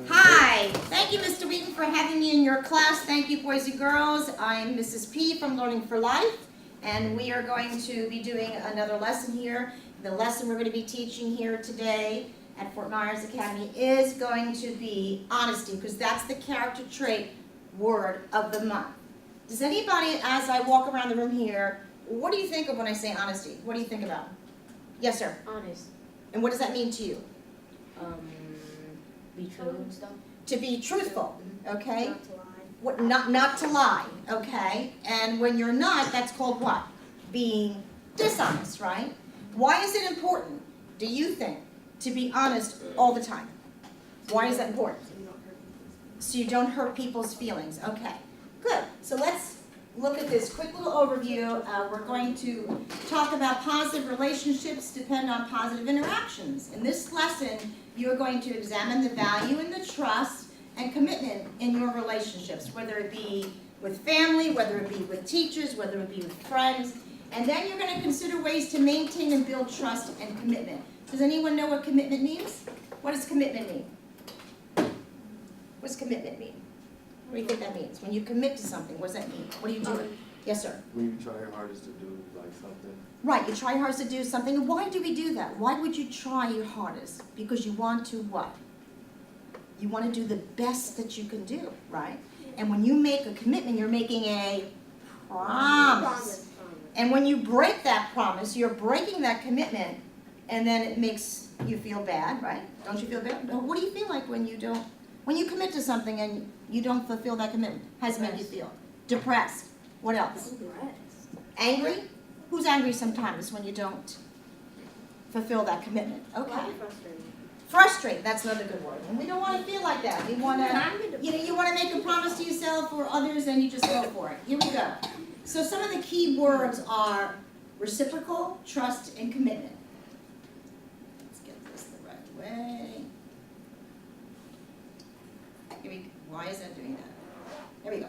Hi, thank you, Mr. Wheaton, for having me in your class. Thank you, boys and girls. I'm Mrs. P from Learning for Life, and we are going to be doing another lesson here. The lesson we're going to be teaching here today at Fort Myers Academy is going to be honesty, because that's the character trait word of the month. Does anybody, as I walk around the room here, what do you think of when I say honesty? What do you think about? Yes, sir. Honest. And what does that mean to you? Be true and stuff. To be truthful, okay? Not to lie. What, not to lie, okay? And when you're not, that's called what? Being dishonest, right? Why is it important, do you think, to be honest all the time? Why is that important? So you don't hurt people's feelings. Okay, good. So let's look at this quick little overview. We're going to talk about positive relationships depend on positive interactions. In this lesson, you are going to examine the value and the trust and commitment in your relationships, whether it be with family, whether it be with teachers, whether it be with friends. And then you're going to consider ways to maintain and build trust and commitment. Does anyone know what commitment means? What does commitment mean? What does commitment mean? What do you think that means? When you commit to something, what does that mean? What do you do? Yes, sir. When you try your hardest to do like something. Right, you try your hardest to do something. And why do we do that? Why would you try your hardest? Because you want to what? You want to do the best that you can do, right? And when you make a commitment, you're making a promise. And when you break that promise, you're breaking that commitment, and then it makes you feel bad, right? Don't you feel bad? What do you feel like when you don't, when you commit to something and you don't fulfill that commitment? How does it make you feel? Depressed. What else? Angry? Who's angry sometimes when you don't fulfill that commitment? Okay. Frustrated. That's another good word. And we don't want to feel like that. We want to, you want to make a promise to yourself or others, and you just go for it. Here we go. So some of the key words are reciprocal, trust, and commitment. Let's get this the right way. Why is that doing that? There we go.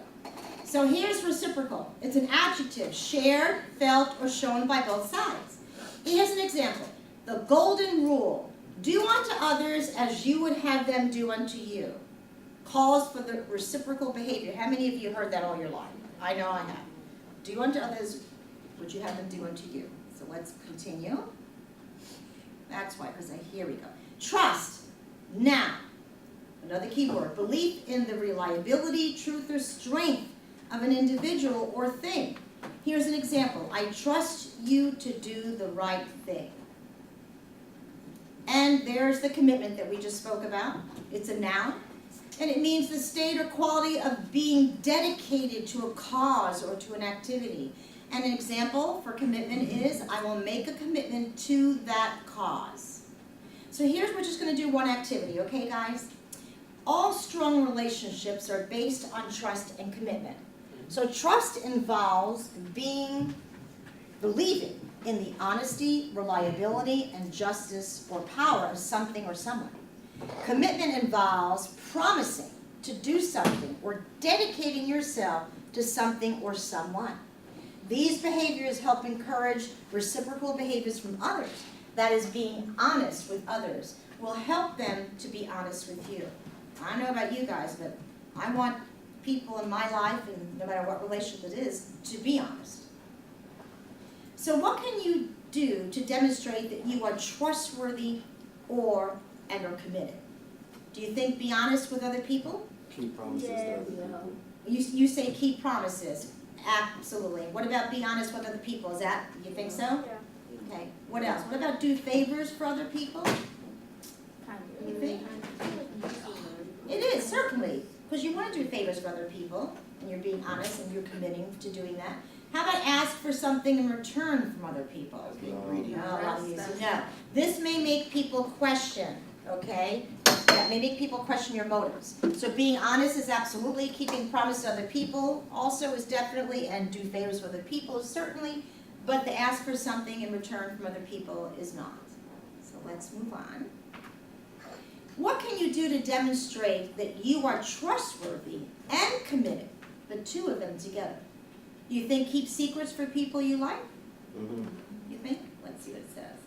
So here's reciprocal. It's an adjective, shared, felt, or shown by both sides. Here's an example. The golden rule, do unto others as you would have them do unto you, calls for the reciprocal behavior. How many of you heard that all your life? I know I have. Do unto others what you have them do unto you. So let's continue. That's why, because here we go. Trust. Now, another key word, belief in the reliability, truth, or strength of an individual or thing. Here's an example. I trust you to do the right thing. And there's the commitment that we just spoke about. It's a noun. And it means the state or quality of being dedicated to a cause or to an activity. And an example for commitment is, I will make a commitment to that cause. So here's, we're just going to do one activity, okay, guys? All strong relationships are based on trust and commitment. So trust involves believing in the honesty, reliability, and justice or power of something or someone. Commitment involves promising to do something or dedicating yourself to something or someone. These behaviors help encourage reciprocal behaviors from others. That is, being honest with others will help them to be honest with you. I don't know about you guys, but I want people in my life, and no matter what relationship it is, to be honest. So what can you do to demonstrate that you are trustworthy and are committed? Do you think be honest with other people? Keep promises to other people. You say keep promises. Absolutely. What about be honest with other people? Is that, you think so? Yeah. Okay. What else? What about do favors for other people? You think? It is, certainly. Because you want to do favors for other people, and you're being honest and you're committing to doing that. How about ask for something in return from other people? No. This may make people question, okay? That may make people question your motives. So being honest is absolutely, keeping promise to other people also is definitely, and do favors for other people is certainly, but to ask for something in return from other people is not. So let's move on. What can you do to demonstrate that you are trustworthy and committed, the two of them together? You think keep secrets for people you like? Mm-hmm. You think? Let's see what it says.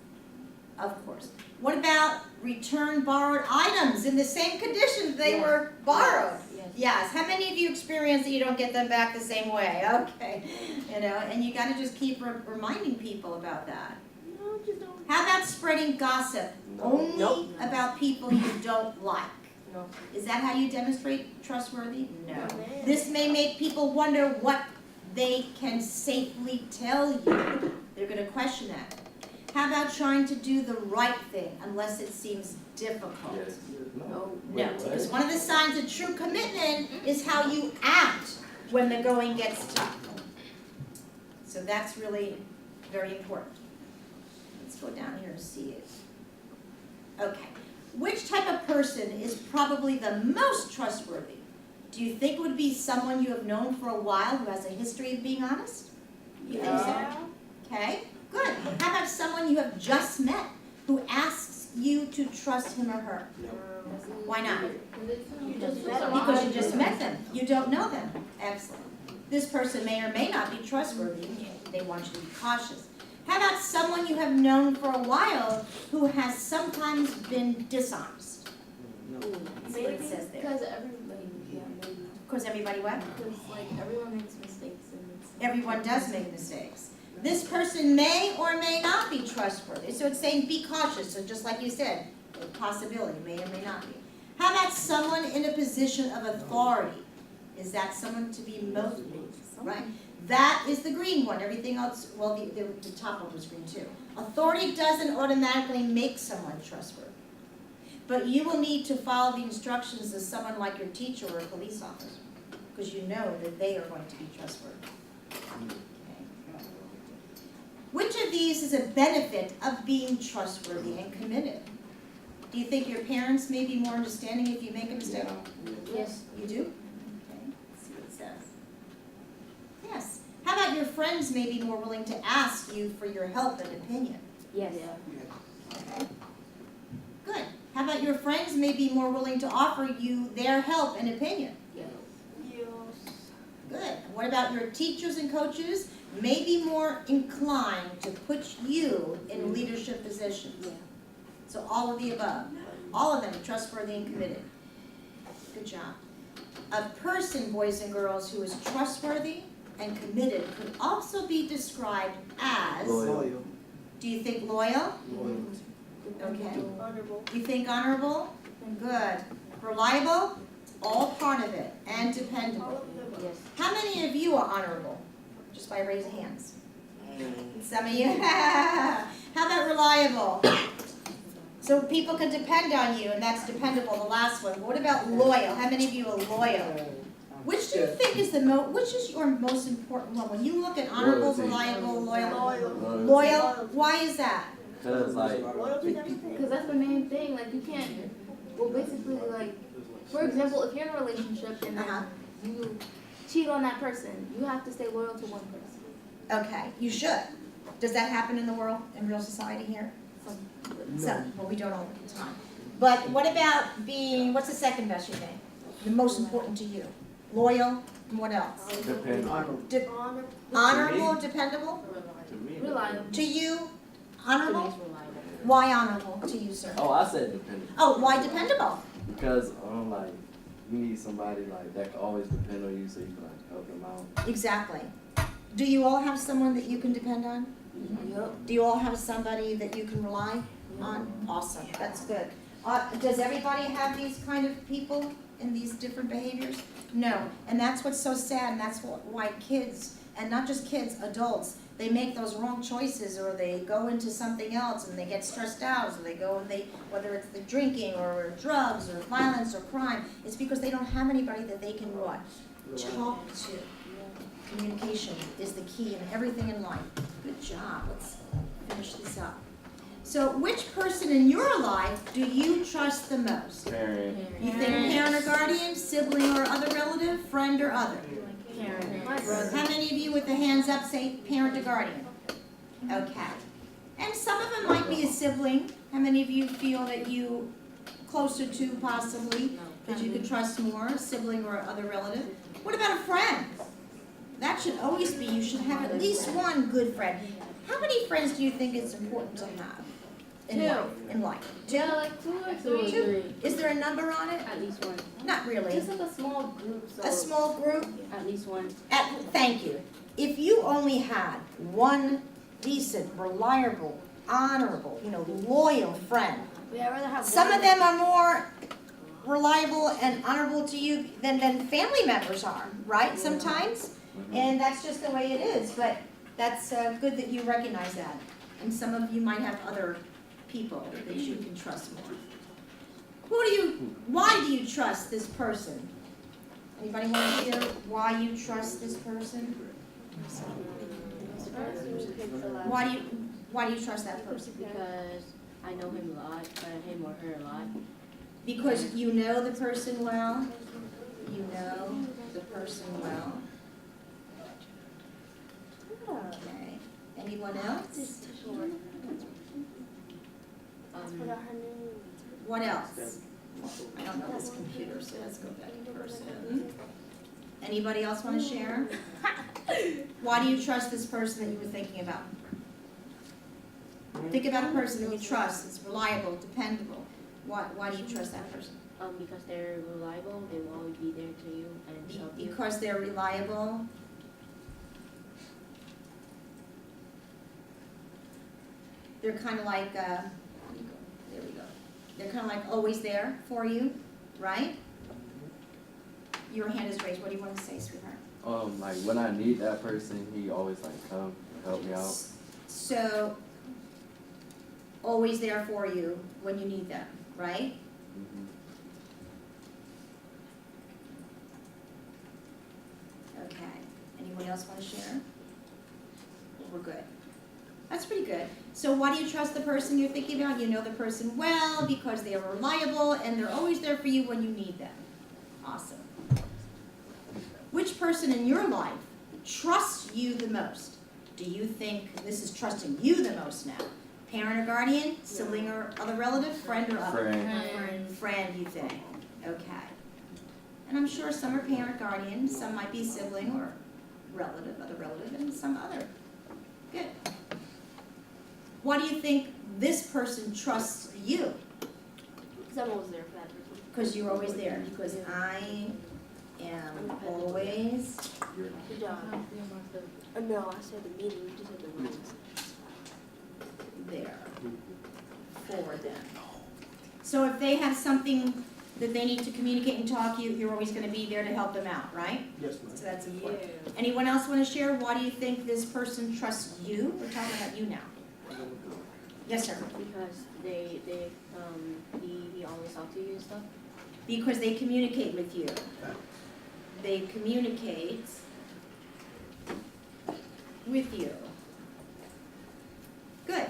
Of course. What about return borrowed items in the same condition they were borrowed. Yes. How many of you experience that you don't get them back the same way? Okay. You know, and you got to just keep reminding people about that. No, just don't. How about spreading gossip only Nope. about people you don't like? No. Is that how you demonstrate trustworthy? No. No. This may make people wonder what they can safely tell you. They're going to question that. How about trying to do the right thing unless it seems difficult? Yes. No. No, because one of the signs of true commitment is how you act when the going gets tough. So that's really very important. Let's go down here and see it. Okay. Which type of person is probably the most trustworthy? Do you think it would be someone you have known for a while who has a history of being honest? You think so? Okay, good. How about someone you have just met who asks you to trust him or her? Why not? Because you just met them. You don't know them. Excellent. This person may or may not be trustworthy. They want you to be cautious. How about someone you have known for a while who has sometimes been dishonest? That's what it says there. Because everybody, maybe. Because everybody what? Because like everyone makes mistakes and it's Everyone does make mistakes. This person may or may not be trustworthy. So it's saying be cautious. So just like you said, a possibility, may or may not be. How about someone in a position of authority? Is that someone to be most, right? That is the green one. Everything else, well, the top one was green too. Authority doesn't automatically make someone trustworthy. But you will need to follow the instructions of someone like your teacher or a police officer, because you know that they are going to be trustworthy. Okay. Which of these is a benefit of being trustworthy and committed? Do you think your parents may be more understanding if you make a mistake? Yes. You do? Okay, let's see what it says. Yes. How about your friends may be more willing to ask you for your help and opinion? Yes. Okay. Good. How about your friends may be more willing to offer you their help and opinion? Yes. Good. What about your teachers and coaches may be more inclined to put you in leadership positions? Yeah. So all of the above. All of them trustworthy and committed. Good job. A person, boys and girls, who is trustworthy and committed could also be described as, Loyal. do you think loyal? Loyal. Okay. Honorable. You think honorable? Good. Reliable? All part of it. And dependable. Yes. How many of you are honorable? Just by raising hands. Some of you. How about reliable? So people can depend on you, and that's dependable, the last one. What about loyal? How many of you are loyal? Which do you think is which is your most important one? When you look at honorable, Loyalty. reliable, loyal. Loyalty. Loyal, why is that? Cause like, Because that's the main thing. Like you can't. Well, basically, like for example, if you're in a relationship and Uh-huh. you cheat on that person, you have to stay loyal to one person. Okay, you should. Does that happen in the world, in real society here? Some, well, we don't all the time. But what about being, what's the second best you think? The most important to you? Loyal, and what else? dependable. De- honorable, dependable? To me. Reliable. To you, honorable? Reliable. Why honorable to you, sir? Oh, I said dependable. Oh, why dependable? Because like you need somebody like that can always depend on you, so you can like help them out. Exactly. Do you all have someone that you can depend on? Yep. Do you all have somebody that you can rely on? Awesome, that's good. Does everybody have these kind of people in these different behaviors? No, and that's what's so sad, and that's why kids, and not just kids, adults, they make those wrong choices, or they go into something else and they get stressed out, so they go and whether it's the drinking or drugs or violence or crime, it's because they don't have anybody that they can what? Talk to. Communication is the key in everything in life. Good job. Let's finish this up. So which person in your life do you trust the most? Parent. You think parent or guardian, sibling or other relative, friend or other? Parent. How many of you with the hands up say parent or guardian? Okay. And some of them might be a sibling. How many of you feel that you closer to possibly, that you could trust more, a sibling or other relative? What about a friend? That should always be, you should have at least one good friend. How many friends do you think it's important to have? in Two. life? In life? Yeah, like 2 or 3. Two? Is there a number on it? At least one. Not really. Just like a small group. So A small group? At least one. Thank you. If you only had one decent, reliable, honorable, loyal friend, yeah, I'd rather have some one. of them are more reliable and honorable to you than family members are, right? Sometimes. And that's just the way it is, but that's good that you recognize that. And some of you might have other people that you can trust more. Why do you trust this person? Anybody want to hear why you trust this person? Why do you trust that person? Because I know him a lot, him or her a lot. Because you know the person well? You know the person well? Okay. Anyone else? What else? I don't know this computer, so let's go back to person. Anybody else want to share? Why do you trust this person that you were thinking about? Think about a person that you trust, that's reliable, dependable. Why do you trust that person? Because they're reliable, they will always be there to you and help you. Because they're reliable. They're kind of like, there we go. They're kind of like always there for you, right? Your hand is raised. What do you want to say, sweetheart? Like when I need that person, he always like come and help me out. So, always there for you when you need them, right? Mhm. Okay. Anyone else want to share? We're good. That's pretty good. So why do you trust the person you're thinking about? You know the person well because they are reliable and they're always there for you when you need them. Awesome. Which person in your life trusts you the most? Do you think this is trusting you the most now? Parent or guardian, sibling or other relative, friend or other? Friend. Friend, you think. Okay. And I'm sure some are parent, guardian, some might be sibling or relative, other relative, and some other. Good. Why do you think this person trusts you? Because I'm always there for that person. Because you're always there. Because I am always Good job. No, I said the meeting. You just said the words. there for them. So if they have something that they need to communicate and talk to you, you're always going to be there to help them out, right? Yes, ma'am. So that's important. Anyone else want to share? Why do you think this person trusts you? We're talking about you now. Yes, sir. Because he always talks to you and stuff. Because they communicate with you. They communicate with you. Good.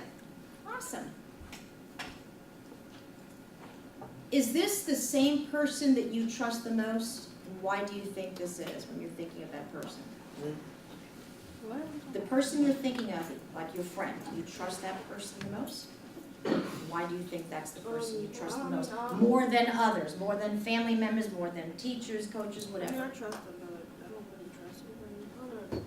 Awesome. Is this the same person that you trust the most? Why do you think this is when you're thinking of that person? What? The person you're thinking of, like your friend, do you trust that person the most? Why do you think that's the person you trust the most? More than others, more than family members, more than teachers, coaches, I whatever. trust them, but I don't really trust them.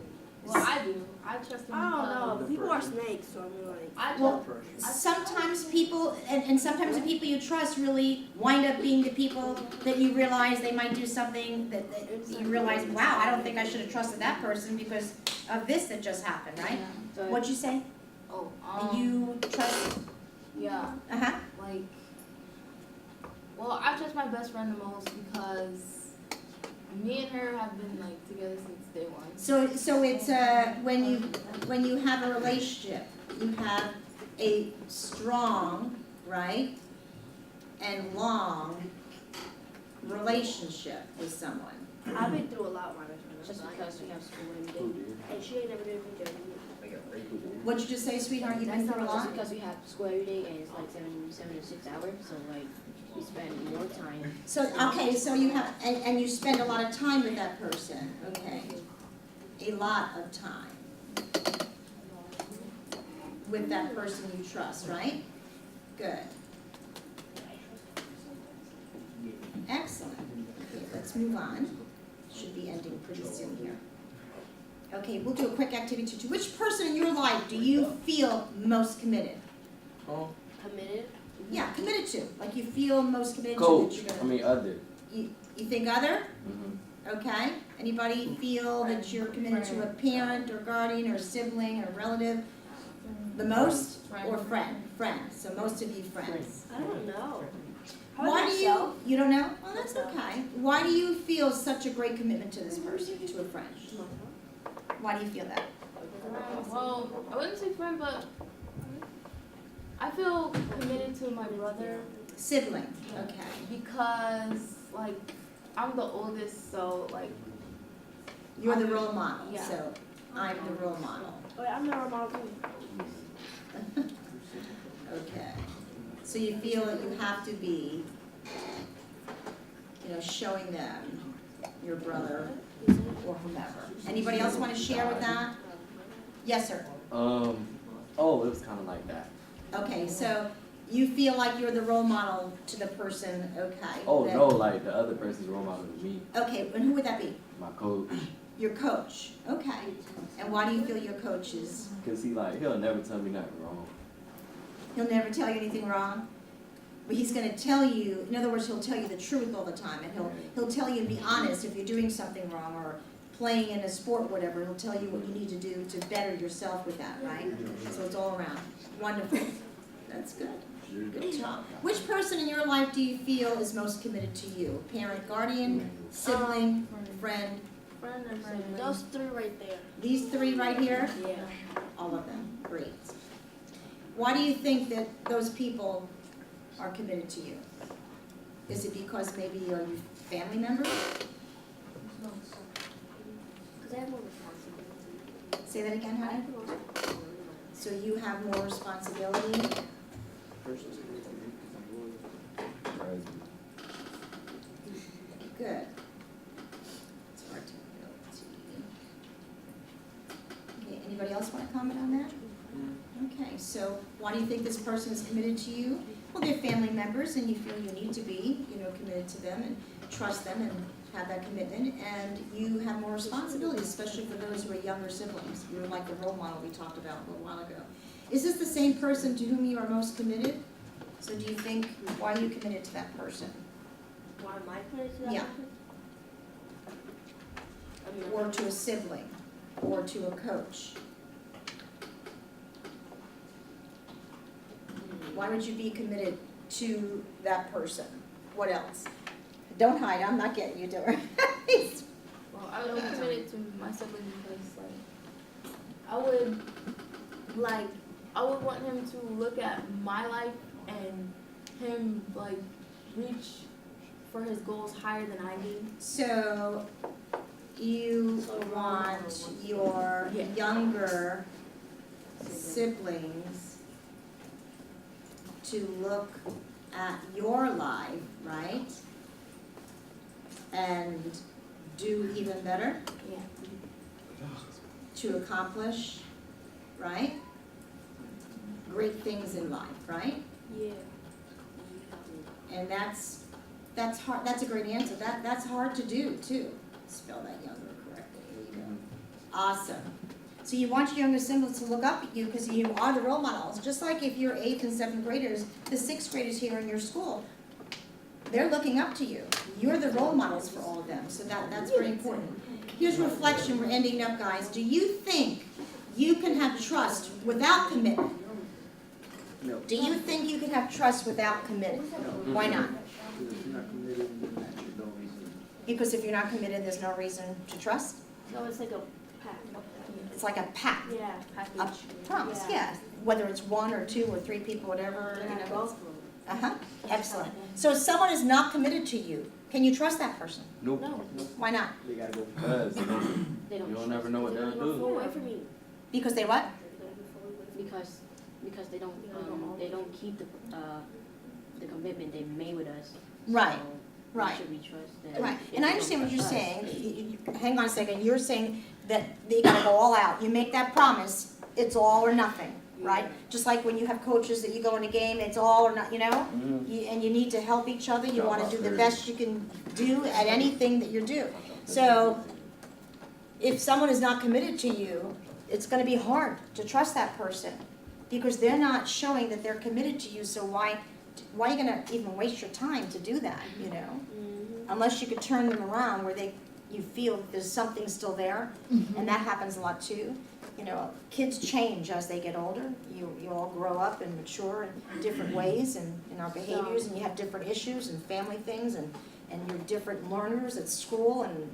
Well, I do. I trust them. I don't know. because People are snakes, so I mean, like. I Well, trust. sometimes people, and sometimes the people you trust really wind up being the people that you realize they might do something that you realize, wow, I don't think I should have trusted that person because of this that just happened, right? But What'd you say? Oh, You trust, yeah, uh-huh, like, well, I trust my best friend the most because me and her have been like together since day one. so it's, when you have a relationship, you have a strong, right, and long relationship with someone. I've been through a lot with my best friend. just because we have school every Who day. did? And she ain't never did anything dirty. Who did? What'd you just say, sweetheart? You've been through a Just lot? because we have school every day and it's like 7 to 6 hours, so like we spend more time. So, okay, so you have, and you spend a lot of time with that person, okay? A lot of time with that person you trust, right? Good. Excellent. Okay, let's move on. Should be ending pretty soon here. Okay, we'll do a quick activity to which person in your life do you feel most committed? Oh, committed. Yeah, committed to, like you feel most committed to that Coach, you're I gonna. mean other. You think other? Mm-hmm. Okay. Anybody feel that you're committed to a parent or guardian or sibling or relative? The most? Or friend? Friend. So most of you friends. I don't know. How about Why do myself? you don't know? Well, that's okay. Why do you feel such a great commitment to this person, to a friend? Why do you feel that? Well, I wouldn't say friend, but I feel committed to my brother Sibling. Okay. because, like, I'm the oldest, so, like, You're the role model. Yeah. So I'm the role model. Oh, yeah, I'm the role model too. Okay. So you feel that you have to be, showing them your brother or whomever. Anybody else want to share with that? Yes, sir. Oh, it was kind of like that. Okay, so you feel like you're the role model to the person, okay? Oh that- no, like the other person's role model to me, Okay, and who would that be? my coach, Your coach, okay. And why do you feel your coach is, cause he'll never tell me nothing wrong. he'll never tell you anything wrong? But he's gonna tell you, in other words, he'll tell you the truth all the time, and he'll tell you to be honest if you're doing something wrong, or playing in a sport, whatever, he'll tell you what you need to do to better yourself with that, right? So it's all around. Wonderful. That's good. Good job. Which person in your life do you feel is most committed to you? Parent, guardian, sibling, friend? friend or sibling. Those three right there. These three right here? Yeah. All of them. Great. Why do you think that those people are committed to you? Is it because maybe you're your family members? Because I have more responsibility. Say that again, I honey? have more responsibility. So you have more responsibility? Good. It's hard to okay, anybody else want to comment on that? Okay, so why do you think this person is committed to you? Well, they're family members and you feel you need to be, committed to them and trust them and have that commitment. And you have more responsibility, especially for those who are younger siblings. You're like the role model we talked about a little while ago. Is this the same person to whom you are most committed? So do you think, why are you committed to that person? Why am I committed to that? Yeah. person? Or to a sibling, or to a coach? Why would you be committed to that person? What else? Don't hide, I'm not getting you, Dora. Well, I would be committed to my sibling because, I would want him to look at my life and him, reach for his goals higher than I do. So, you want your Yeah. younger siblings to look at your life, right? And do even better? Yeah. To accomplish, right? Great things in life, right? Yeah. And that's hard, that's a great answer. That's hard to do too. Spell that younger correctly, there you go. Awesome. So you want your younger siblings to look up at you because you are the role models. Just like if you're 8th and 7th graders, the 6th graders here in your school, they're looking up to you. You're the role models for all of them, so that's very important. Here's reflection, we're ending up, guys. Do you think you can have trust without commitment? No. Do you think you can have trust without commitment? Why not? Because if you're not committed, there's no reason to trust? So it's like a pack. It's like a pact, Yeah. a promise, yeah. Whether it's 1 or 2 or 3 people, whatever, Yeah, both of them. Uh-huh, excellent. So if someone is not committed to you, can you trust that person? Nope. No. Why not? They gotta go because They don't you don't trust never know what They're they'll gonna go do. away from you. Because they what? They're gonna go away from you. because they don't keep the commitment they made with us. Right, So right. Should we trust them? Right, if and I they understand what don't you're trust us? saying. Hang on a second, you're saying that you gotta go all out. You make that promise, it's all or nothing, right? Just like when you have coaches that you go in a game, it's all or not, Mhm. and you need to help each other. You wanna do the Sure. best you can do at anything that you do. So, if someone is not committed to you, it's gonna be hard to trust that person. because they're not showing that they're committed to you, so why are you gonna even waste your time to do that, you know? Mm-hmm. Unless you could turn them around where you feel there's something still there, and that happens a lot too. You know, kids change as they get older. You all grow up and mature in different ways and in our behaviors, and you have different issues and family things, and you're different learners at school, and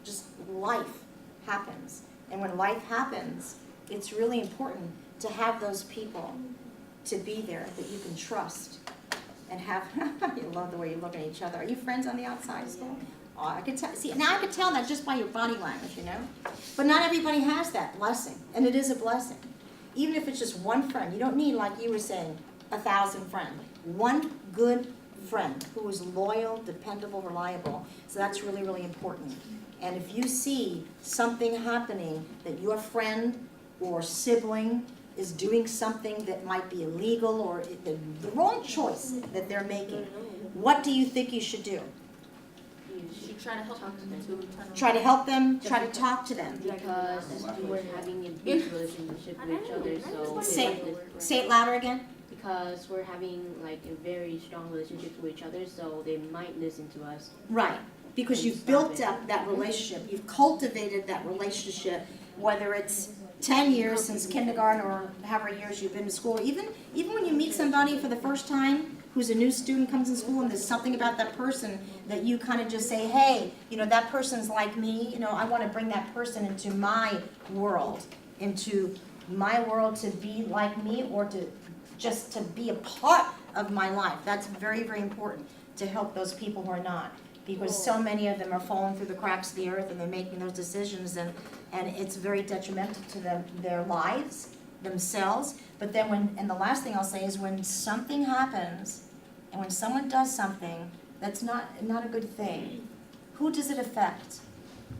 just life happens. And when life happens, it's really important to have those people to be there that you can trust and have. You love the way you look at each other. Are you friends on the outside still? Oh, I could tell. See, now I could tell that just by your body language, you know. But not everybody has that blessing, and it is a blessing. Even if it's just one friend, you don't need, like you were saying, 1,000 friends. One good friend who is loyal, dependable, reliable. So that's really, really important. And if you see something happening that your friend or sibling is doing something that might be illegal or the wrong choice that they're making, what do you think you should do? You should try to help them to Try to help them, try to talk to them. Because we're having a big relationship with each other, so. Say it louder again. Because we're having like a very strong relationship with each other, so they might listen to us. Right, because you've built up that relationship, you've cultivated that relationship, whether it's 10 years since kindergarten or however years you've been to school. Even when you meet somebody for the first time who's a new student, comes in school, and there's something about that person that you kind of just say, hey, you know, that person's like me, you know, I want to bring that person into my world to be like me, or to just to be a part of my life. That's very, very important to help those people who are not, because so many of them are falling through the cracks of the earth, and they're making those decisions, and it's very detrimental to their lives, themselves. But then and the last thing I'll say is, when something happens, and when someone does something that's not a good thing, who does it affect?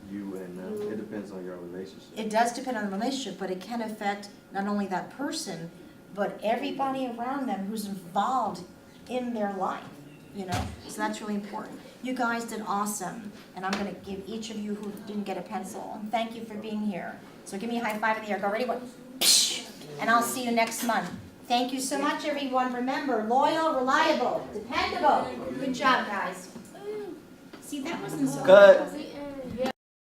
You and it depends on your relationship. It does depend on the relationship, but it can affect not only that person, but everybody around them who's involved in their life, you know? So that's really important. You guys did awesome, and I'm gonna give each of you who didn't get a pencil, and thank you for being here. So give me a high five in the air, go ready, what? And I'll see you next month. Thank you so much, everyone. Remember, loyal, reliable, dependable. Good job, guys. See, that wasn't so Cut. bad.